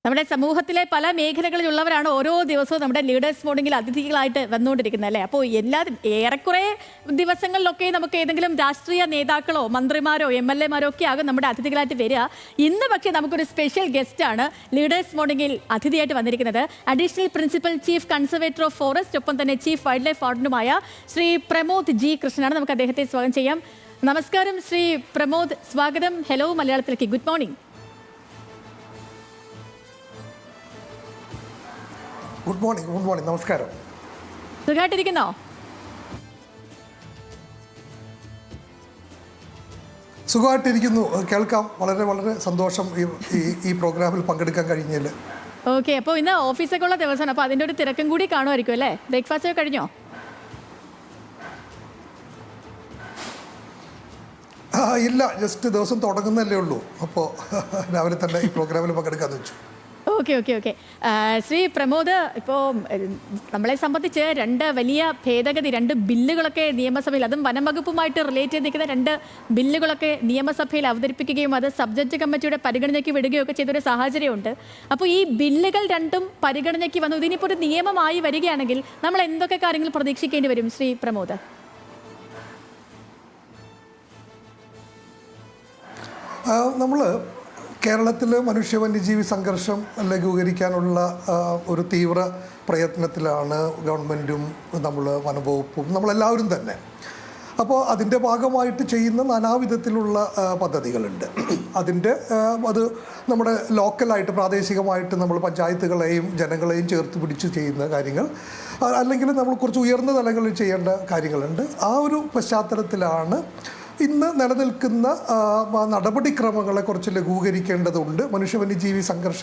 നമ്മുടെ സമൂഹത്തിലെ പല മേഖലകളിലുള്ളവരാണ് ഓരോ ദിവസവും നമ്മുടെ ലീഡേഴ്സ് മോർണിംഗിൽ അതിഥികളായിട്ട് വന്നുകൊണ്ടിരിക്കുന്നത് അല്ലേ. അപ്പോൾ എല്ലാവരും ഏറെക്കുറെ ദിവസങ്ങളിലൊക്കെ നമുക്ക് ഏതെങ്കിലും രാഷ്ട്രീയ നേതാക്കളോ മന്ത്രിമാരോ MLA മാരോ ഒക്കെ ആകും നമ്മുടെ അതിഥികളായിട്ട് വരിക. ഇന്ന് പക്ഷേ നമുക്കൊരു സ്പെഷ്യൽ ഗസ്റ്റാണ് ലീഡേഴ്സ് മോർണിംഗിൽ അതിഥിയായിട്ട് വന്നിരിക്കുന്നത്. Additional principal chief conservator of forest, ഒപ്പം തന്നെ ചീഫ് വൈൽഡ് ലൈഫ് വാർഡനുമായ ശ്രീ പ്രമോദ് ജി കൃഷ്ണനാണ്. നമുക്ക് അദ്ദേഹത്തെ സ്വാഗതം ചെയ്യാം. നമസ്കാരം ശ്രീ പ്രമോദ്, സ്വാഗതം. ഹലോ മലയാളത്തിലേക്ക്. Good morning. Good morning. Good morning. നമസ്കാരം. സുഖമായിട്ടിരിക്കുന്നോ? സുഖമായിട്ടിരിക്കുന്നു. കേൾക്കാം. വളരെ വളരെ സന്തോഷം ഈ പ്രോഗ്രാമിൽ പങ്കെടുക്കാൻ കഴിഞ്ഞതിൽ. ഓക്കെ, അപ്പോൾ ഇന്ന് ഓഫീസൊക്കെ ഉള്ള ദിവസമാണ്, അപ്പോൾ അതിൻ്റെ ഒരു തിരക്കും കൂടി കാണുമായിരിക്കും അല്ലേ? ബ്രേക്ക്ഫാസ്റ്റ് ഒക്കെ കഴിഞ്ഞോ? ഇല്ല, ജസ്റ്റ് ദിവസം തുടങ്ങുന്നല്ലേ ഉള്ളൂ. അപ്പോൾ രാവിലെ തന്നെ ഈ പ്രോഗ്രാമിൽ പങ്കെടുക്കാമെന്ന് വെച്ചു. Okay okay okay Shri Pramod, ഇപ്പോൾ നമ്മളെ സംബന്ധിച്ച് രണ്ട് വലിയ ഭേദഗതി, രണ്ട് ബില്ലുകളൊക്കെ നിയമസഭയിൽ, അതും വനം വകുപ്പുമായിട്ട് റിലേറ്റ് ചെയ്ത് നിൽക്കുന്ന രണ്ട് ബില്ലുകളൊക്കെ നിയമസഭയിൽ അവതരിപ്പിക്കുകയും അത് സബ് ജഡ്ജ് കമ്മിറ്റിയുടെ പരിഗണനയ്ക്ക് വിടുകയും ഒക്കെ ചെയ്തൊരു സാഹചര്യമുണ്ട്. അപ്പോൾ ഈ ബില്ലുകൾ രണ്ടും പരിഗണനയ്ക്ക് വന്നു, ഇതിനിപ്പോൾ ഒരു നിയമമായി വരികയാണെങ്കിൽ നമ്മൾ എന്തൊക്കെ കാര്യങ്ങൾ പ്രതീക്ഷിക്കേണ്ടി വരും ശ്രീ പ്രമോദ്? നമ്മൾ കേരളത്തിൽ മനുഷ്യ വന്യജീവി സംഘർഷം ലഘൂകരിക്കാനുള്ള ഒരു തീവ്ര പ്രയത്നത്തിലാണ് ഗവൺമെൻറ്റും നമ്മൾ വനംവകുപ്പും നമ്മളെല്ലാവരും തന്നെ. അപ്പോൾ അതിൻ്റെ ഭാഗമായിട്ട് ചെയ്യുന്ന നാനാവിധത്തിലുള്ള പദ്ധതികളുണ്ട്. അത് നമ്മുടെ ലോക്കലായിട്ട് പ്രാദേശികമായിട്ട് നമ്മൾ പഞ്ചായത്തുകളെയും ജനങ്ങളെയും ചേർത്ത് പിടിച്ച് ചെയ്യുന്ന കാര്യങ്ങൾ, അല്ലെങ്കിൽ നമ്മൾ കുറച്ച് ഉയർന്ന തലങ്ങളിൽ ചെയ്യേണ്ട കാര്യങ്ങളുണ്ട്. ആ ഒരു പശ്ചാത്തലത്തിലാണ് ഇന്ന് നിലനിൽക്കുന്ന നടപടിക്രമങ്ങളെ കുറച്ച് ലഘൂകരിക്കേണ്ടതുണ്ട്. മനുഷ്യ വന്യജീവി സംഘർഷ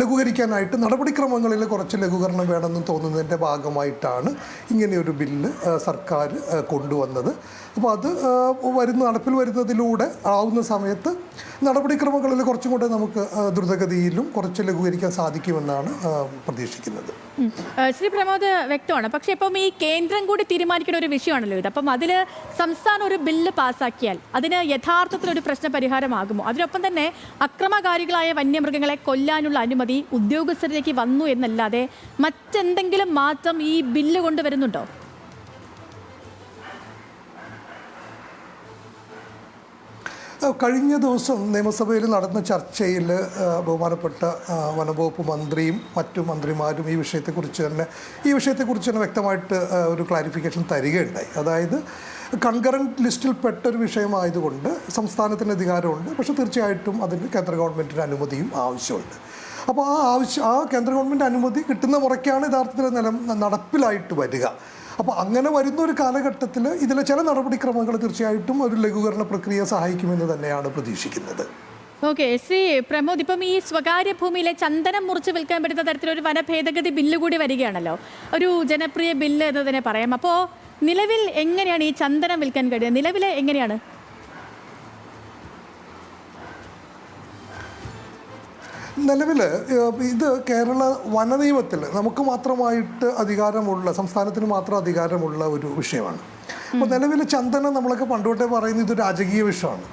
ലഘൂകരിക്കാനായിട്ട് നടപടിക്രമങ്ങളിൽ കുറച്ച് ലഘൂകരണം വേണമെന്ന് തോന്നുന്നതിൻ്റെ ഭാഗമായിട്ടാണ് ഇങ്ങനെയൊരു ബില്ല് സർക്കാർ കൊണ്ടുവന്നത്. അപ്പോൾ അത് നടപ്പിൽ വരുന്നതിലൂടെ ആവുന്ന സമയത്ത് നടപടിക്രമങ്ങളിൽ കുറച്ചും കൂടെ നമുക്ക് ദ്രുതഗതിയിലും കുറച്ച് ലഘൂകരിക്കാൻ സാധിക്കുമെന്നാണ് പ്രതീക്ഷിക്കുന്നത്. ശ്രീ പ്രമോദ്, വ്യക്തമാണ്. പക്ഷേ ഇപ്പം ഈ കേന്ദ്രം കൂടി തീരുമാനിക്കുന്ന ഒരു വിഷയമാണല്ലോ ഇത്. അപ്പം അതിൽ സംസ്ഥാനം ഒരു ബില്ല് പാസ്സാക്കിയാൽ അതിന് യഥാർത്ഥത്തിലൊരു പ്രശ്ന പരിഹാരമാകുമോ? അതിനൊപ്പം തന്നെ അക്രമകാരികളായ വന്യമൃഗങ്ങളെ കൊല്ലാനുള്ള അനുമതി ഉദ്യോഗസ്ഥരിലേക്ക് വന്നു എന്നല്ലാതെ മറ്റെന്തെങ്കിലും മാറ്റം ഈ ബില്ല് കൊണ്ടുവരുന്നുണ്ടോ? കഴിഞ്ഞ ദിവസം നിയമസഭയിൽ നടന്ന ചർച്ചയിൽ ബഹുമാനപ്പെട്ട വനംവകുപ്പ് മന്ത്രിയും മറ്റു മന്ത്രിമാരും ഈ വിഷയത്തെക്കുറിച്ച് തന്നെ വ്യക്തമായിട്ട് ഒരു ക്ലാരിഫിക്കേഷൻ തരികയുണ്ടായി. അതായത് കൺകറൻറ്റ് ലിസ്റ്റിൽ പെട്ടൊരു വിഷയമായതുകൊണ്ട് സംസ്ഥാനത്തിന് അധികാരമുണ്ട്, പക്ഷേ തീർച്ചയായിട്ടും അതിന് കേന്ദ്ര ഗവൺമെൻറ്റിൻ്റെ അനുമതിയും ആവശ്യമുണ്ട്. അപ്പോൾ ആ കേന്ദ്ര ഗവൺമെൻറ് അനുമതി കിട്ടുന്ന മുറയ്ക്കാണ് യഥാർത്ഥത്തിൽ നടപ്പിലായിട്ട് വരിക. അപ്പോൾ അങ്ങനെ വരുന്ന ഒരു കാലഘട്ടത്തിൽ ഇതിലെ ചില നടപടിക്രമങ്ങൾ തീർച്ചയായിട്ടും ഒരു ലഘൂകരണ പ്രക്രിയ സഹായിക്കുമെന്ന് തന്നെയാണ് പ്രതീക്ഷിക്കുന്നത്. ഓക്കെ, ശ്രീ പ്രമോദ്, ഇപ്പം ഈ സ്വകാര്യ ഭൂമിയിലെ ചന്ദനം മുറിച്ച് വിൽക്കാൻ പറ്റുന്ന തരത്തിലൊരു വനഭേദഗതി ബില്ല് കൂടി വരികയാണല്ലോ, ഒരു ജനപ്രിയ ബില്ല് എന്ന് തന്നെ പറയാം. അപ്പോൾ നിലവിൽ എങ്ങനെയാണ് ഈ ചന്ദനം വിൽക്കാൻ കഴിയുക? നിലവിൽ എങ്ങനെയാണ്? നിലവിൽ ഇത് കേരള വനനിയമത്തിൽ നമുക്ക് മാത്രമായിട്ട് സംസ്ഥാനത്തിന് മാത്രം അധികാരമുള്ള ഒരു വിഷയമാണ്. അപ്പോൾ നിലവിൽ ചന്ദനം നമ്മളൊക്കെ പണ്ടുതൊട്ടേ പറയുന്നത് ഇത് രാജകീയ വൃക്ഷമാണ്,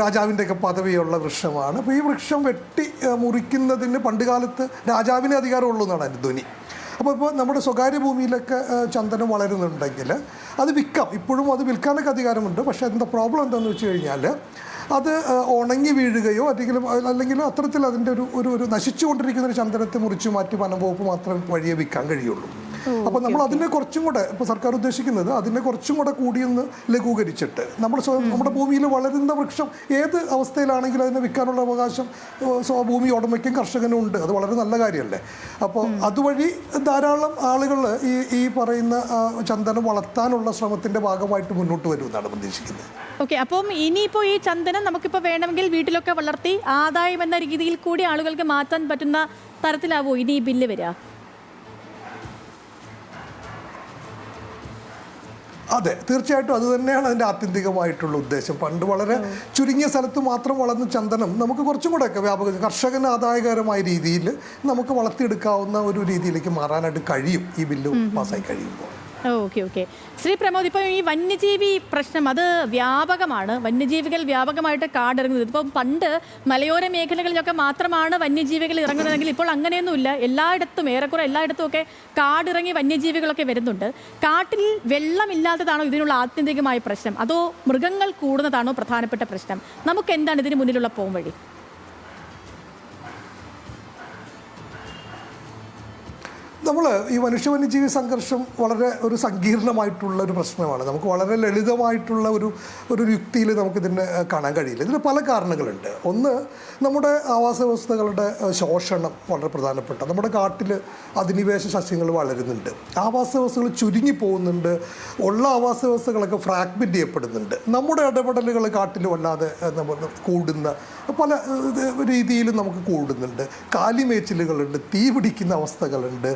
രാജാവിൻ്റെയൊക്കെ പദവിയുള്ള വൃക്ഷമാണ്. അപ്പോൾ ഈ വൃക്ഷം മുറിക്കുന്നതിന് പണ്ടുകാലത്ത് രാജാവിന് അധികാരമുള്ളൂ എന്നാണ് അതിൻ്റെ ധ്വനി. അപ്പോൾ നമ്മുടെ സ്വകാര്യ ഭൂമിയിലൊക്കെ ചന്ദനം വളരുന്നുണ്ടെങ്കിൽ അത് വിൽക്കാം, ഇപ്പോഴും അത് വിൽക്കാനൊക്കെ അധികാരമുണ്ട്. പക്ഷേ അതിൻ്റെ പ്രോബ്ലം എന്താണെന്ന് വെച്ച് കഴിഞ്ഞാൽ അത് ഉണങ്ങി വീഴുകയോ അല്ലെങ്കിൽ അത്തരത്തിൽ അതിൻ്റെ ഒരു നശിച്ചുകൊണ്ടിരിക്കുന്ന ഒരു ചന്ദനത്തെ മുറിച്ച് മാറ്റി വനംവകുപ്പ് മാത്രം വഴിയെ വിൽക്കാൻ കഴിയുള്ളൂ. അപ്പോൾ നമ്മൾ അതിനെ കുറച്ചും കൂടെ, ഇപ്പോൾ സർക്കാർ ഉദ്ദേശിക്കുന്നത് അതിനെ കുറച്ചും കൂടെ കൂടിയൊന്ന് ലഘൂകരിച്ചിട്ട് നമ്മുടെ ഭൂമിയിൽ വളരുന്ന വൃക്ഷം ഏത് അവസ്ഥയിലാണെങ്കിലും അതിനെ വിൽക്കാനുള്ള അവകാശം ഭൂമി ഉടമയ്ക്കും കർഷകനും ഉണ്ട്. അത് വളരെ നല്ല കാര്യമല്ലേ. അപ്പോൾ അതുവഴി ധാരാളം ആളുകൾ ഈ പറയുന്ന ചന്ദനം വളർത്താനുള്ള ശ്രമത്തിൻ്റെ ഭാഗമായിട്ട് മുന്നോട്ട് വരുമെന്നാണ് പ്രതീക്ഷിക്കുന്നത്. ഓക്കെ, അപ്പം ഇനിയിപ്പോൾ ഈ ചന്ദനം നമുക്കിപ്പോൾ വേണമെങ്കിൽ വീട്ടിലൊക്കെ വളർത്തി ആദായം എന്ന രീതിയിൽ കൂടി ആളുകൾക്ക് മാറ്റാൻ പറ്റുന്ന തരത്തിലാവോ ഇനി ഈ ബില്ല് വരിക? അതെ, തീർച്ചയായിട്ടും അത് തന്നെയാണ് അതിൻ്റെ ആത്യന്തികമായിട്ടുള്ള ഉദ്ദേശം. പണ്ട് വളരെ ചുരുങ്ങിയ സ്ഥലത്ത് മാത്രം വളർന്ന ചന്ദനം നമുക്ക് കുറച്ചും കൂടെയൊക്കെ കർഷകന് ആദായകരമായ രീതിയിൽ നമുക്ക് വളർത്തിയെടുക്കാവുന്ന ഒരു രീതിയിലേക്ക് മാറാനായിട്ട് കഴിയും ഈ ബില്ല് പാസ്സായി കഴിയുമ്പോൾ. Okay okay. ശ്രീ പ്രമോദ്, ഇപ്പോൾ ഈ വന്യജീവി പ്രശ്നം അത് വ്യാപകമാണ്. വന്യജീവികൾ വ്യാപകമായിട്ട് കാടിറങ്ങുന്നത്. ഇപ്പം പണ്ട് മലയോര മേഖലകളിലൊക്കെ മാത്രമാണ് വന്യജീവികൾ ഇറങ്ങുന്നതെങ്കിൽ ഇപ്പോൾ അങ്ങനെയൊന്നുമില്ല. എല്ലായിടത്തും, ഏറെക്കുറെ എല്ലായിടത്തും ഒക്കെ കാടിറങ്ങി വന്യജീവികളൊക്കെ വരുന്നുണ്ട്. കാട്ടിൽ വെള്ളമില്ലാത്തതാണോ ഇതിനുള്ള ആത്യന്തികമായ പ്രശ്നം, അതോ മൃഗങ്ങൾ കൂടുന്നതാണോ പ്രധാനപ്പെട്ട പ്രശ്നം? നമുക്ക് എന്താണ് ഇതിന് മുന്നിലുള്ള പോംവഴി? നമ്മൾ ഈ മനുഷ്യ വന്യജീവി സംഘർഷം വളരെ ഒരു സങ്കീർണമായിട്ടുള്ള ഒരു പ്രശ്നമാണ്. നമുക്ക് വളരെ ലളിതമായിട്ടുള്ള ഒരു യുക്തിയിൽ നമുക്കിതിനെ കാണാൻ കഴിയില്ല. ഇതിന് പല കാരണങ്ങളുണ്ട്. ഒന്ന്, നമ്മുടെ ആവാസ വ്യവസ്ഥകളുടെ ശോഷണം വളരെ പ്രധാനപ്പെട്ട. നമ്മുടെ കാട്ടിൽ അധിനിവേശ സസ്യങ്ങൾ വളരുന്നുണ്ട്, ആവാസ വ്യവസ്ഥകൾ ചുരുങ്ങി പോകുന്നുണ്ട്, ഉള്ള ആവാസ വ്യവസ്ഥകളൊക്കെ ഫ്രാഗ്മെൻറ്റ് ചെയ്യപ്പെടുന്നുണ്ട്. നമ്മുടെ ഇടപെടലുകൾ കാട്ടിൽ വല്ലാതെ കൂടുന്ന പല രീതിയിലും നമുക്ക് കൂടുന്നുണ്ട്. കാലിമേച്ചിലുകളുണ്ട്, തീ പിടിക്കുന്ന അവസ്ഥകളുണ്ട്,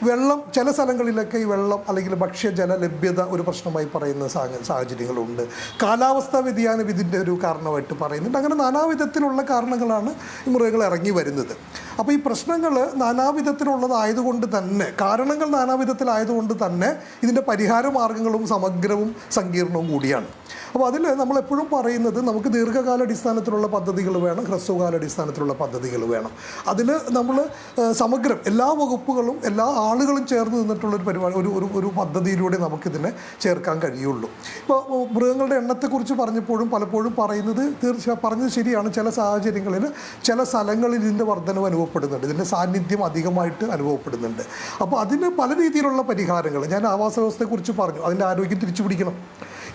വെള്ളം ചില സ്ഥലങ്ങളിലൊക്കെ ഈ വെള്ളം അല്ലെങ്കിൽ ഭക്ഷ്യജല ലഭ്യത ഒരു പ്രശ്നമായി പറയുന്ന സാഹചര്യങ്ങളുണ്ട്. കാലാവസ്ഥാ വ്യതിയാനം ഇതിൻ്റെ ഒരു കാരണമായിട്ട് പറയുന്നുണ്ട്. അങ്ങനെ നാനാവിധത്തിലുള്ള കാരണങ്ങളാണ് ഈ മൃഗങ്ങൾ ഇറങ്ങി വരുന്നത്. അപ്പോൾ ഈ പ്രശ്നങ്ങൾ നാനാവിധത്തിലുള്ളതായതുകൊണ്ട് തന്നെ, കാരണങ്ങൾ നാനാവിധത്തിലായതുകൊണ്ട് തന്നെ ഇതിൻ്റെ പരിഹാര മാർഗങ്ങളും സമഗ്രവും സങ്കീർണവും കൂടിയാണ്. അപ്പോൾ അതിൽ നമ്മളെപ്പോഴും പറയുന്നത് നമുക്ക് ദീർഘകാലാടിസ്ഥാനത്തിലുള്ള പദ്ധതികൾ വേണം, ഹ്രസ്വകാലാടിസ്ഥാനത്തിലുള്ള പദ്ധതികൾ വേണം. അതിൽ നമ്മൾ സമഗ്രം എല്ലാ വകുപ്പുകളും എല്ലാ ആളുകളും ചേർന്ന് നിന്നിട്ടുള്ളൊരു പരിപാടി, ഒരു പദ്ധതിയിലൂടെ നമുക്കിതിനെ ചേർക്കാൻ കഴിയുള്ളൂ. ഇപ്പോൾ മൃഗങ്ങളുടെ എണ്ണത്തെക്കുറിച്ച് പറഞ്ഞപ്പോഴും പലപ്പോഴും പറയുന്നത് പറഞ്ഞത് ശരിയാണ്. ചില സാഹചര്യങ്ങളിൽ ചില സ്ഥലങ്ങളിൽ ഇതിൻ്റെ വർധനവ് അനുഭവപ്പെടുന്നുണ്ട്, ഇതിൻ്റെ സാന്നിധ്യം അധികമായിട്ട് അനുഭവപ്പെടുന്നുണ്ട്. അപ്പോൾ അതിന് പല രീതിയിലുള്ള പരിഹാരങ്ങൾ, ഞാൻ ആവാസ വ്യവസ്ഥയെക്കുറിച്ച് പറഞ്ഞു, അതിൻ്റെ ആരോഗ്യം തിരിച്ചു പിടിക്കണം.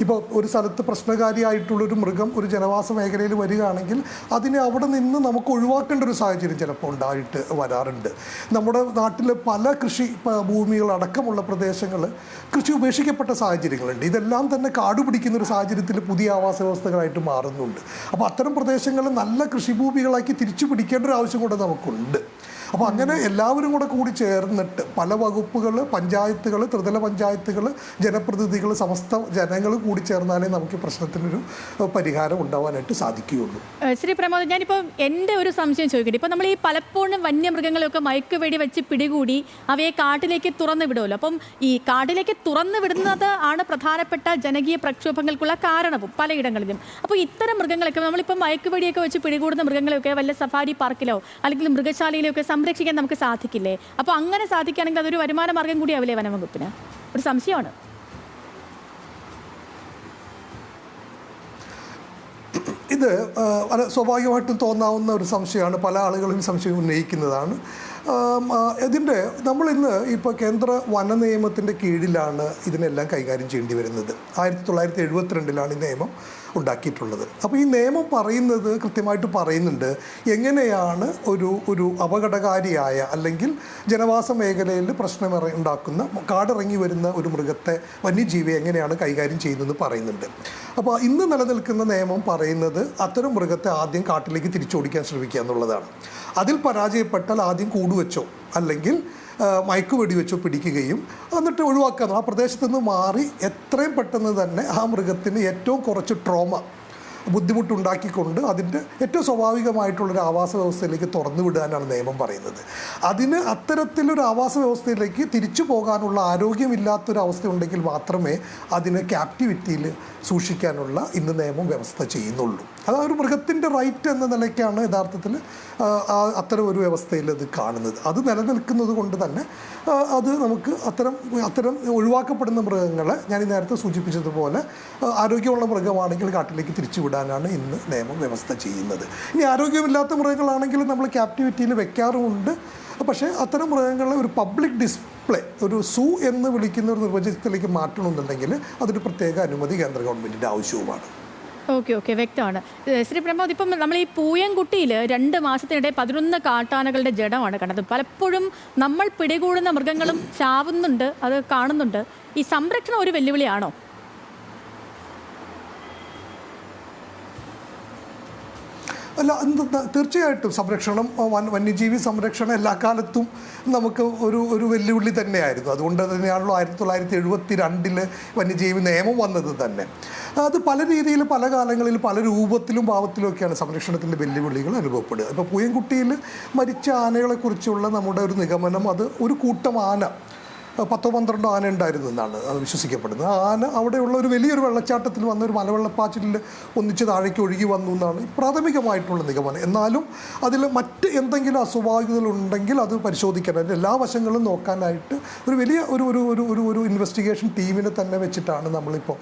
ഇപ്പോൾ ഒരു സ്ഥലത്ത് പ്രശ്നകാരിയായിട്ടുള്ളൊരു മൃഗം ഒരു ജനവാസ മേഖലയിൽ വരികയാണെങ്കിൽ അതിനെ അവിടെ നിന്ന് നമുക്ക് ഒഴിവാക്കേണ്ട ഒരു സാഹചര്യം ചിലപ്പോൾ ഉണ്ടായിട്ട് വരാറുണ്ട്. നമ്മുടെ നാട്ടിൽ പല കൃഷി ഭൂമികളടക്കമുള്ള പ്രദേശങ്ങൾ കൃഷി ഉപേക്ഷിക്കപ്പെട്ട സാഹചര്യങ്ങളുണ്ട്. ഇതെല്ലാം തന്നെ കാടുപിടിക്കുന്ന ഒരു സാഹചര്യത്തിൽ പുതിയ ആവാസ വ്യവസ്ഥകളായിട്ട് മാറുന്നുണ്ട്. അപ്പോൾ അത്തരം പ്രദേശങ്ങൾ നല്ല കൃഷിഭൂമികളാക്കി തിരിച്ചു പിടിക്കേണ്ട ഒരു ആവശ്യം കൂടെ നമുക്കുണ്ട്. അപ്പോൾ അങ്ങനെ എല്ലാവരും കൂടി ചേർന്നിട്ട് പല വകുപ്പുകൾ, പഞ്ചായത്തുകൾ, ത്രിതല പഞ്ചായത്തുകൾ, ജനപ്രതിനിധികൾ, സമസ്ത ജനങ്ങൾ കൂടി ചേർന്നാലേ നമുക്ക് പ്രശ്നത്തിനൊരു പരിഹാരം ഉണ്ടാവാനായിട്ട് സാധിക്കുകയുള്ളൂ. ശ്രീ പ്രമോദ്, ഞാനിപ്പോൾ എൻ്റെ ഒരു സംശയം ചോദിക്കട്ടെ. ഇപ്പോൾ നമ്മൾ ഈ പലപ്പോഴും വന്യമൃഗങ്ങളെയൊക്കെ മയക്കുവെടി വെച്ച് പിടികൂടി അവയെ കാട്ടിലേക്ക് തുറന്നു വിടുമല്ലോ. അപ്പം ഈ കാട്ടിലേക്ക് തുറന്നു വിടുന്നത് ആണ് പ്രധാനപ്പെട്ട ജനകീയ പ്രക്ഷോഭങ്ങൾക്കുള്ള കാരണവും പലയിടങ്ങളിലും. അപ്പോൾ ഇത്തരം മൃഗങ്ങളൊക്കെ നമ്മളിപ്പോൾ മയക്കുവെടിയൊക്കെ വെച്ച് പിടികൂടുന്ന മൃഗങ്ങളെയൊക്കെ വല്ല സഫാരി പാർക്കിലോ അല്ലെങ്കിൽ മൃഗശാലയിലോ ഒക്കെ സംരക്ഷിക്കാൻ നമുക്ക് സാധിക്കില്ലേ? അപ്പോൾ അങ്ങനെ സാധിക്കുകയാണെങ്കിൽ അതൊരു വരുമാന മാർഗം കൂടിയാവില്ലേ വനംവകുപ്പിന്? ഒരു സംശയമാണ്. ഇത് സ്വാഭാവികമായിട്ടും തോന്നാവുന്ന ഒരു സംശയമാണ്, പല ആളുകളും സംശയം ഉന്നയിക്കുന്നതാണ്. ഇതിൻ്റെ നമ്മളിന്ന് ഇപ്പോൾ കേന്ദ്ര വന നിയമത്തിൻ്റെ കീഴിലാണ് ഇതിനെല്ലാം കൈകാര്യം ചെയ്യേണ്ടി വരുന്നത്. 1972 ഈ നിയമം ഉണ്ടാക്കിയിട്ടുള്ളത്. അപ്പോൾ ഈ നിയമം പറയുന്നത് കൃത്യമായിട്ട് പറയുന്നുണ്ട് എങ്ങനെയാണ് ഒരു അപകടകാരിയായ അല്ലെങ്കിൽ ജനവാസ മേഖലയിൽ പ്രശ്നം ഉണ്ടാക്കുന്ന കാടിറങ്ങി വരുന്ന ഒരു മൃഗത്തെ, വന്യജീവിയെ എങ്ങനെയാണ് കൈകാര്യം ചെയ്യുന്നതെന്ന് പറയുന്നുണ്ട്. അപ്പോൾ ഇന്ന് നിലനിൽക്കുന്ന നിയമം പറയുന്നത് അത്തരം മൃഗത്തെ ആദ്യം കാട്ടിലേക്ക് തിരിച്ചോടിക്കാൻ ശ്രമിക്കുക എന്നുള്ളതാണ്. അതിൽ പരാജയപ്പെട്ടാൽ ആദ്യം കൂടുവെച്ചോ അല്ലെങ്കിൽ മയക്കുവെടി വെച്ചോ പിടിക്കുകയും എന്നിട്ട് ഒഴിവാക്കുക. ആ പ്രദേശത്ത് നിന്ന് മാറി എത്രയും പെട്ടെന്ന് തന്നെ ആ മൃഗത്തിന് ഏറ്റവും കുറച്ച് ട്രോമ, ബുദ്ധിമുട്ടുണ്ടാക്കിക്കൊണ്ട് അതിൻ്റെ ഏറ്റവും സ്വാഭാവികമായിട്ടുള്ളൊരു ആവാസ വ്യവസ്ഥയിലേക്ക് തുറന്നു വിടാനാണ് നിയമം പറയുന്നത്. അതിന് അത്തരത്തിലൊരു ആവാസ വ്യവസ്ഥയിലേക്ക് തിരിച്ചു പോകാനുള്ള ആരോഗ്യമില്ലാത്തൊരവസ്ഥ ഉണ്ടെങ്കിൽ മാത്രമേ അതിനെ ക്യാപ്റ്റിവിറ്റിയിൽ സൂക്ഷിക്കാനുള്ള ഇന്ന് നിയമം വ്യവസ്ഥ ചെയ്യുന്നുള്ളൂ. അത് ഒരു മൃഗത്തിൻ്റെ റൈറ്റ് എന്ന നിലയ്ക്കാണ് യഥാർത്ഥത്തിൽ അത്തരം ഒരു വ്യവസ്ഥയിൽ അത് കാണുന്നത്. അത് നിലനിൽക്കുന്നത് കൊണ്ട് തന്നെ അത് നമുക്ക് അത്തരം ഒഴിവാക്കപ്പെടുന്ന മൃഗങ്ങളെ ഞാൻ നേരത്തെ സൂചിപ്പിച്ചതുപോലെ ആരോഗ്യമുള്ള മൃഗമാണെങ്കിൽ കാട്ടിലേക്ക് തിരിച്ചു വിടാനാണ് ഇന്ന് നിയമം വ്യവസ്ഥ ചെയ്യുന്നത്. ഇനി ആരോഗ്യമില്ലാത്ത മൃഗങ്ങളാണെങ്കിൽ നമ്മൾ ക്യാപ്റ്റിവിറ്റിയിൽ വെക്കാറുമുണ്ട്. പക്ഷേ അത്തരം മൃഗങ്ങളെ ഒരു പബ്ലിക് ഡിസ്പ്ലേ, ഒരു സൂ എന്ന് വിളിക്കുന്ന ഒരു നിർവചനത്തിലേക്ക് മാറ്റണമെന്നുണ്ടെങ്കിൽ അതൊരു പ്രത്യേക അനുമതി കേന്ദ്ര ഗവൺമെൻറ്റിൻ്റെ ആവശ്യവുമാണ്. ഓക്കെ, വ്യക്തമാണ്. ശ്രീ പ്രമോദ്, ഇപ്പം നമ്മൾ ഈ പൂയംകുട്ടിയിൽ 2 മാസത്തിനിടെ 11 കാട്ടാനകളുടെ ജഡമാണ് കണ്ടത്. പലപ്പോഴും നമ്മൾ പിടികൂടുന്ന മൃഗങ്ങളും ചാവുന്നുണ്ട്, അത് കാണുന്നുണ്ട്. ഈ സംരക്ഷണം ഒരു വെല്ലുവിളിയാണോ? അല്ല, തീർച്ചയായിട്ടും സംരക്ഷണം, വന്യജീവി സംരക്ഷണം എല്ലാ കാലത്തും നമുക്ക് ഒരു വെല്ലുവിളി തന്നെയായിരുന്നു. അതുകൊണ്ട് തന്നെയാണല്ലോ 1972 വന്യജീവി നിയമം വന്നത് തന്നെ. അത് പല രീതിയിൽ പല കാലങ്ങളിൽ പല രൂപത്തിലും ഭാവത്തിലും ഒക്കെയാണ് സംരക്ഷണത്തിൻ്റെ വെല്ലുവിളികൾ അനുഭവപ്പെടുക. ഇപ്പോൾ പൂയംകുട്ടിയിൽ മരിച്ച ആനകളെക്കുറിച്ചുള്ള നമ്മുടെ ഒരു നിഗമനം, അത് ഒരു കൂട്ടം ആന 10-12 ആന ഉണ്ടായിരുന്നു എന്നാണ് വിശ്വസിക്കപ്പെടുന്നത്. ആ ആന അവിടെയുള്ള ഒരു വലിയൊരു വെള്ളച്ചാട്ടത്തിൽ വന്ന ഒരു മലവെള്ളപ്പാച്ചിലിൽ ഒന്നിച്ച് താഴേക്ക് ഒഴുകി വന്നു എന്നാണ് പ്രാഥമികമായിട്ടുള്ള നിഗമനം. എന്നാലും അതിൽ മറ്റ് എന്തെങ്കിലും അസ്വാഭാവികതകളുണ്ടെങ്കിൽ അത് പരിശോധിക്കാൻ, അതിൻ്റെ എല്ലാ വശങ്ങളും നോക്കാനായിട്ട് ഒരു വലിയ ഒരു ഒരു ഒരു ഒരു ഒരു ഇൻവെസ്റ്റിഗേഷൻ ടീമിനെ തന്നെ വെച്ചിട്ടാണ് നമ്മളിപ്പോൾ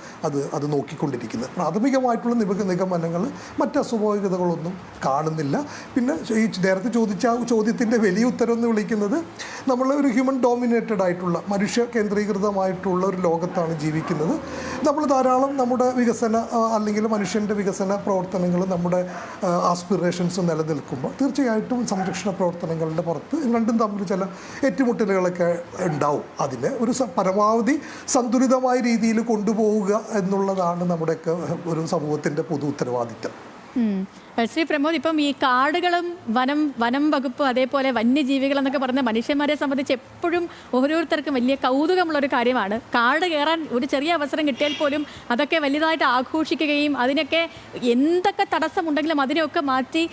അത് നോക്കിക്കൊണ്ടിരിക്കുന്നത്. പ്രാഥമികമായിട്ടുള്ള നിഗമനങ്ങൾ മറ്റ് അസ്വാഭാവികതകളൊന്നും കാണുന്നില്ല. പിന്നെ ഈ നേരത്തെ ചോദിച്ച ആ ചോദ്യത്തിൻ്റെ വലിയ ഉത്തരം എന്ന് വിളിക്കുന്നത്, നമ്മൾ ഒരു ഹ്യൂമൻ ഡോമിനേറ്റഡ് ആയിട്ടുള്ള മനുഷ്യ കേന്ദ്രീകൃതമായിട്ടുള്ള ഒരു ലോകത്താണ് ജീവിക്കുന്നത്. നമ്മൾ ധാരാളം നമ്മുടെ വികസന അല്ലെങ്കിൽ മനുഷ്യൻ്റെ വികസന പ്രവർത്തനങ്ങൾ, നമ്മുടെ ആസ്പിറേഷൻസ് നിലനിൽക്കുമ്പോൾ തീർച്ചയായിട്ടും സംരക്ഷണ പ്രവർത്തനങ്ങളുടെ പുറത്ത് രണ്ടും തമ്മിൽ ചില ഏറ്റുമുട്ടലുകളൊക്കെ ഉണ്ടാവും. അതിനെ ഒരു പരമാവധി സന്തുലിതമായ രീതിയിൽ കൊണ്ടുപോവുക എന്നുള്ളതാണ് നമ്മുടെയൊക്കെ ഒരു സമൂഹത്തിൻ്റെ പൊതു ഉത്തരവാദിത്തം. ശ്രീ പ്രമോദ്, ഇപ്പം ഈ കാടുകളും വനം വകുപ്പ് അതേപോലെ വന്യജീവികൾ എന്നൊക്കെ പറഞ്ഞ മനുഷ്യന്മാരെ സംബന്ധിച്ച് എപ്പോഴും ഓരോരുത്തർക്കും വലിയ കൗതുകമുള്ളൊരു കാര്യമാണ്. കാട് കയറാൻ ഒരു ചെറിയ അവസരം കിട്ടിയാൽ പോലും അതൊക്കെ വലുതായിട്ട് ആഘോഷിക്കുകയും അതിനൊക്കെ എന്തൊക്കെ തടസ്സമുണ്ടെങ്കിലും അതിനെയൊക്കെ മാറ്റി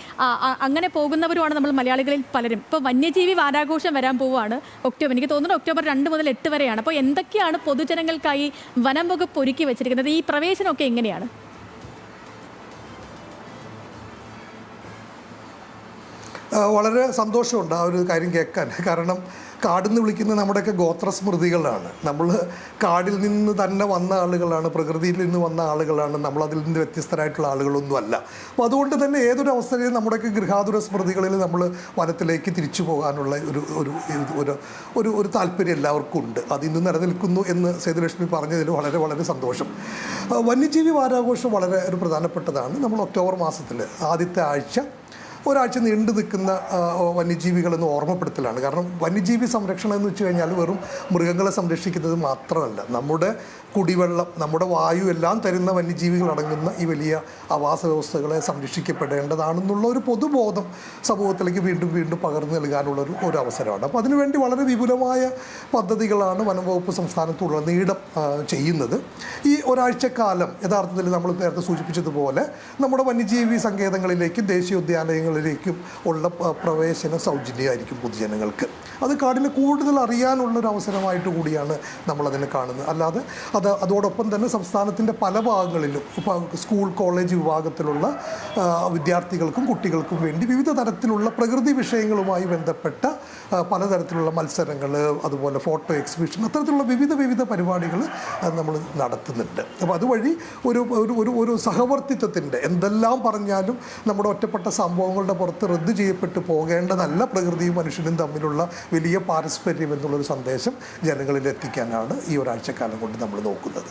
അങ്ങനെ പോകുന്നവരുമാണ് നമ്മൾ മലയാളികളിൽ പലരും. ഇപ്പോൾ വന്യജീവി വാരാഘോഷം വരാൻ പോവുകയാണ് ഒക്ടോബർ, എനിക്ക് തോന്നുന്നു ഒക്ടോബർ 2 മുതൽ 8 വരെയാണ്. അപ്പോൾ എന്തൊക്കെയാണ് പൊതുജനങ്ങൾക്കായി വനം വകുപ്പ് ഒരുക്കി വെച്ചിരിക്കുന്നത്? ഈ പ്രവേശനമൊക്കെ എങ്ങനെയാണ്? വളരെ സന്തോഷമുണ്ട് ആ ഒരു കാര്യം കേൾക്കാൻ. കാരണം കാടെന്ന് വിളിക്കുന്ന നമ്മുടെയൊക്കെ ഗോത്രസ്മൃതികളാണ്. നമ്മൾ കാടിൽ നിന്ന് തന്നെ വന്ന ആളുകളാണ്, പ്രകൃതിയിൽ നിന്ന് വന്ന ആളുകളാണ്, നമ്മളതിൽ നിന്ന് വ്യത്യസ്തരായിട്ടുള്ള ആളുകളൊന്നുമല്ല. അപ്പോൾ അതുകൊണ്ട് തന്നെ ഏതൊരു അവസ്ഥയിലും നമ്മുടെയൊക്കെ ഗൃഹാതുര സ്മൃതികളിൽ നമ്മൾ വനത്തിലേക്ക് തിരിച്ചു പോകാനുള്ള ഒരു താല്പര്യം എല്ലാവർക്കും ഉണ്ട്. അത് ഇന്ന് നിലനിൽക്കുന്നു എന്ന് സേതുലക്ഷ്മി പറഞ്ഞതിൽ വളരെ വളരെ സന്തോഷം. വന്യജീവി വാരാഘോഷം വളരെ ഒരു പ്രധാനപ്പെട്ടതാണ്. നമ്മൾ ഒക്ടോബർ മാസത്തിൽ ആദ്യത്തെ ഒരാഴ്ച നീണ്ടു നിൽക്കുന്ന വന്യജീവികളെന്ന് ഓർമ്മപ്പെടുത്തലാണ്. കാരണം വന്യജീവി സംരക്ഷണം എന്ന് വെച്ച് കഴിഞ്ഞാൽ വെറും മൃഗങ്ങളെ സംരക്ഷിക്കുന്നത് മാത്രമല്ല, നമ്മുടെ കുടിവെള്ളം, നമ്മുടെ വായു എല്ലാം തരുന്ന വന്യജീവികളടങ്ങുന്ന ഈ വലിയ ആവാസ വ്യവസ്ഥകളെ സംരക്ഷിക്കപ്പെടേണ്ടതാണെന്നുള്ള ഒരു പൊതുബോധം സമൂഹത്തിലേക്ക് വീണ്ടും വീണ്ടും പകർന്നു നൽകാനുള്ള ഒരു അവസരമാണ്. അപ്പോൾ അതിനുവേണ്ടി വളരെ വിപുലമായ പദ്ധതികളാണ് വനം വകുപ്പ് സംസ്ഥാനത്തുടനീളം ചെയ്യുന്നത്. ഈ ഒരാഴ്ചക്കാലം യഥാർത്ഥത്തിൽ നമ്മൾ നേരത്തെ സൂചിപ്പിച്ചതുപോലെ നമ്മുടെ വന്യജീവി സങ്കേതങ്ങളിലേക്കും ദേശീയോദ്യാനങ്ങളിലേക്കും ഉള്ള പ്രവേശനം സൗജന്യമായിരിക്കും പൊതുജനങ്ങൾക്ക്. അത് കാടിനെ കൂടുതൽ അറിയാനുള്ളൊരു അവസരമായിട്ട് കൂടിയാണ് നമ്മളതിനെ കാണുന്നത്. അല്ലാതെ അതോടൊപ്പം തന്നെ സംസ്ഥാനത്തിൻ്റെ പല ഭാഗങ്ങളിലും ഇപ്പോൾ സ്കൂൾ കോളേജ് വിഭാഗത്തിലുള്ള വിദ്യാർത്ഥികൾക്കും കുട്ടികൾക്കും വേണ്ടി വിവിധ തരത്തിലുള്ള പ്രകൃതി വിഷയങ്ങളുമായി ബന്ധപ്പെട്ട പലതരത്തിലുള്ള മത്സരങ്ങൾ, അതുപോലെ ഫോട്ടോ എക്സിബിഷൻ, അത്തരത്തിലുള്ള വിവിധ പരിപാടികൾ നമ്മൾ നടത്തുന്നുണ്ട്. അപ്പോൾ അതുവഴി ഒരു സഹവർത്തിത്വത്തിൻ്റെ, എന്തെല്ലാം പറഞ്ഞാലും നമ്മുടെ ഒറ്റപ്പെട്ട സംഭവങ്ങളുടെ പുറത്ത് റദ്ദ് ചെയ്യപ്പെട്ടു പോകേണ്ടതല്ല പ്രകൃതിയും മനുഷ്യനും തമ്മിലുള്ള വലിയ പാരസ്പര്യം എന്നുള്ളൊരു സന്ദേശം ജനങ്ങളിൽ എത്തിക്കാനാണ് ഈ ഒരാഴ്ചക്കാലം കൊണ്ട് നമ്മൾ നോക്കുന്നത്.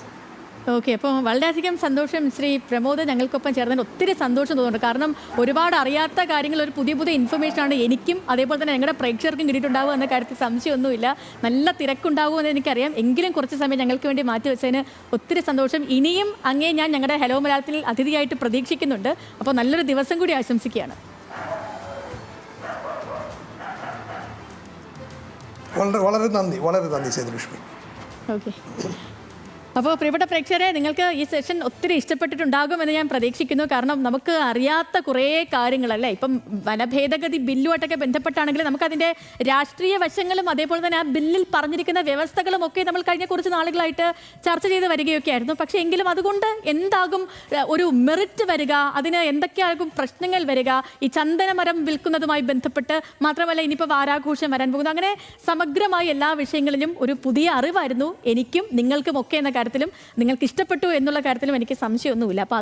ഓക്കെ, അപ്പോൾ വളരെയധികം സന്തോഷം ശ്രീ പ്രമോദ് ഞങ്ങൾക്കൊപ്പം ചേർന്നതിന് ഒത്തിരി സന്തോഷം തോന്നുന്നുണ്ട്. കാരണം ഒരുപാട് അറിയാത്ത കാര്യങ്ങൾ, ഒരു പുതിയ ഇൻഫർമേഷനാണ് എനിക്കും അതേപോലെ തന്നെ ഞങ്ങളുടെ പ്രേക്ഷകർക്കും കിട്ടിയിട്ടുണ്ടാവുക എന്ന കാര്യത്തിൽ സംശയമൊന്നുമില്ല. നല്ല തിരക്കുണ്ടാവുമെന്ന് എനിക്കറിയാം. എങ്കിലും കുറച്ച് സമയം ഞങ്ങൾക്ക് വേണ്ടി മാറ്റിവെച്ചതിന് ഒത്തിരി സന്തോഷം. ഇനിയും അങ്ങേ ഞാൻ ഞങ്ങളുടെ ഹലോ മലയാളത്തിൽ അതിഥിയായിട്ട് പ്രതീക്ഷിക്കുന്നുണ്ട്. അപ്പോൾ നല്ലൊരു ദിവസം കൂടി ആശംസിക്കുകയാണ്. വളരെ നന്ദി സേതുലക്ഷ്മി. ഓക്കെ, അപ്പോൾ പ്രിയപ്പെട്ട പ്രേക്ഷകരെ, നിങ്ങൾക്ക് ഈ സെഷൻ ഒത്തിരി ഇഷ്ടപ്പെട്ടിട്ടുണ്ടാകുമെന്ന് ഞാൻ പ്രതീക്ഷിക്കുന്നു. കാരണം നമുക്ക് അറിയാത്ത കുറേ കാര്യങ്ങളല്ലേ, ഇപ്പം വനഭേദഗതി ബില്ലുമായിട്ടൊക്കെ ബന്ധപ്പെട്ടാണെങ്കിൽ നമുക്കതിൻ്റെ രാഷ്ട്രീയ വശങ്ങളും അതേപോലെ തന്നെ ആ ബില്ലിൽ പറഞ്ഞിരിക്കുന്ന വ്യവസ്ഥകളും ഒക്കെ നമ്മൾ കഴിഞ്ഞ കുറച്ച് നാളുകളായിട്ട് ചർച്ച ചെയ്ത് വരികയൊക്കെ ആയിരുന്നു. പക്ഷേ എങ്കിലും അതുകൊണ്ട് എന്താകും ഒരു മെറിറ്റ് വരിക, അതിന് എന്തൊക്കെയാകും പ്രശ്നങ്ങൾ വരിക, ഈ ചന്ദനമരം വിൽക്കുന്നതുമായി ബന്ധപ്പെട്ട് മാത്രമല്ല ഇനിയിപ്പോൾ വാരാഘോഷം വരാൻ പോകുന്നു, അങ്ങനെ സമഗ്രമായി എല്ലാ വിഷയങ്ങളിലും ഒരു പുതിയ അറിവായിരുന്നു എനിക്കും നിങ്ങൾക്കും ഒക്കെ എന്ന കാര്യത്തിലും നിങ്ങൾക്ക് ഇഷ്ടപ്പെട്ടു എന്നുള്ള കാര്യത്തിലും എനിക്ക് സംശയമൊന്നുമില്ല. അപ്പോൾ